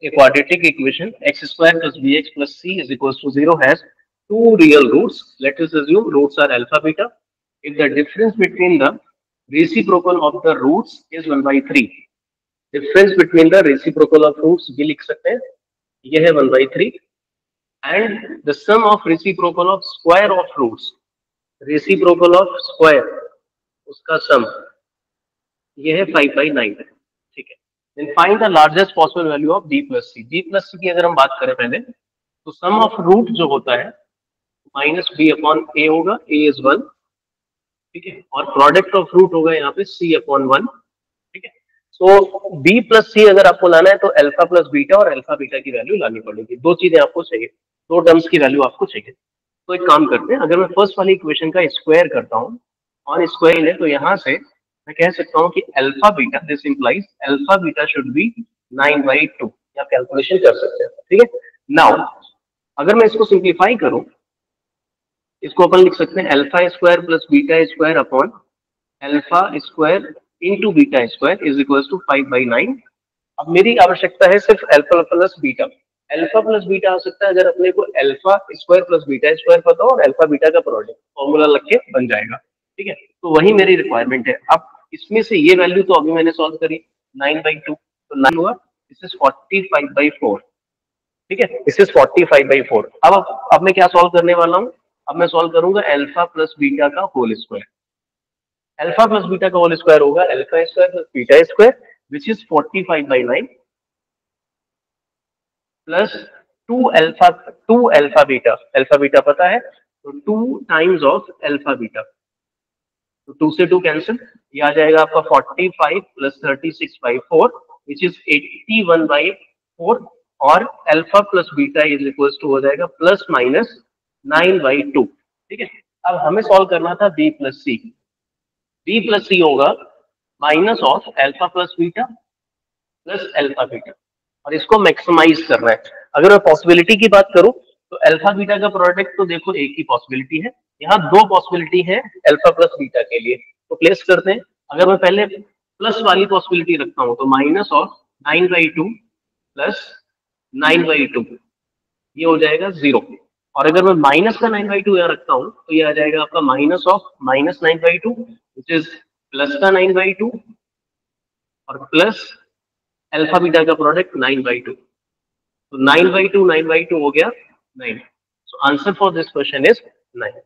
a quadratic equation x square plus bx plus c is equals to 0 has two real roots. Let us assume roots are alpha beta. If the difference between the reciprocal of the roots is 1 by 3, difference between the reciprocal of roots भी लिख सकते हैं, ये है 1 by 3, and the sum of reciprocal of square of roots, reciprocal of square उसका sum ये है 5 by 9, ठीक है। Then find the largest possible value of b plus c. b plus c की अगर हम बात करें पहले, तो सम ऑफ रूट जो होता है माइनस बी अपॉन ए होगा, ए इज 1, ठीक है, और प्रोडक्ट ऑफ रूट होगा यहाँ पे c अपॉन 1, ठीक है। सो b प्लस सी अगर आपको लाना है तो अल्फा प्लस बीटा और अल्फा बीटा की वैल्यू लानी पड़ेगी। दो चीजें आपको चाहिए, दो टर्म्स की वैल्यू आपको चाहिए। तो एक काम करते हैं, अगर मैं फर्स्ट वाली इक्वेशन का स्क्वायर करता हूँ ऑन स्क्वायर है, तो यहाँ से मैं कह सकता हूँ कि alpha beta, this implies alpha beta should be 9/2। आप कैलकुलेशन कर सकते हैं, ठीक है। नाउ अगर मैं इसको सिंप्लीफाई करूं, इसको अपन लिख सकते हैं alpha square plus beta square upon alpha square into beta square is equal to 5/9। अब मेरी आवश्यकता है सिर्फ alpha plus beta. Alpha plus beta आ सकता है अगर अपने को alpha square plus beta square पता हो और अल्फा बीटा का प्रोडक्ट फॉर्मूला लग के बन जाएगा, ठीक है। तो वही मेरी रिक्वायरमेंट है। अब इसमें से ये वैल्यू तो अभी मैंने सॉल्व करी 9/2, तो 9 हुआ, दिस इज 45/4, ठीक है, दिस इज 45/4। अब मैं क्या सॉल्व करने वाला हूँ, अब मैं सॉल्व करूंगा अल्फा प्लस बीटा का whole square. Alpha plus beta का होल स्क्वायर होगा alpha square plus beta square which is 45/9 plus 2 alpha beta, alpha beta पता है, तो 2 टाइम्स ऑफ अल्फा बीटा, तो 2 से 2 कैंसिल, ये आ जाएगा आपका 45 प्लस 36/4 विच इज 81/4, और alpha plus beta is equal to हो जाएगा प्लस माइनस 9/2, ठीक है। अब हमें सॉल्व करना था b प्लस सी। b प्लस सी होगा minus of alpha plus beta plus alpha beta, और इसको मैक्सिमाइज करना है। अगर मैं पॉसिबिलिटी की बात करूं तो अल्फा बीटा का प्रोडक्ट तो देखो एक ही पॉसिबिलिटी है, यहाँ दो पॉसिबिलिटी है अल्फा प्लस बीटा के लिए, तो प्लेस करते हैं। अगर मैं पहले प्लस वाली पॉसिबिलिटी रखता हूं तो माइनस ऑफ 9/2 प्लस 9/2 ये हो जाएगा 0, और अगर मैं माइनस का 9/2 यहाँ रखता हूँ तो ये आ जाएगा आपका minus of minus 9/2 which is plus का 9/2 और प्लस अल्फा बीटा का प्रोडक्ट 9/2, तो 9/2 9/2 हो गया 9। So answer for this question is 9।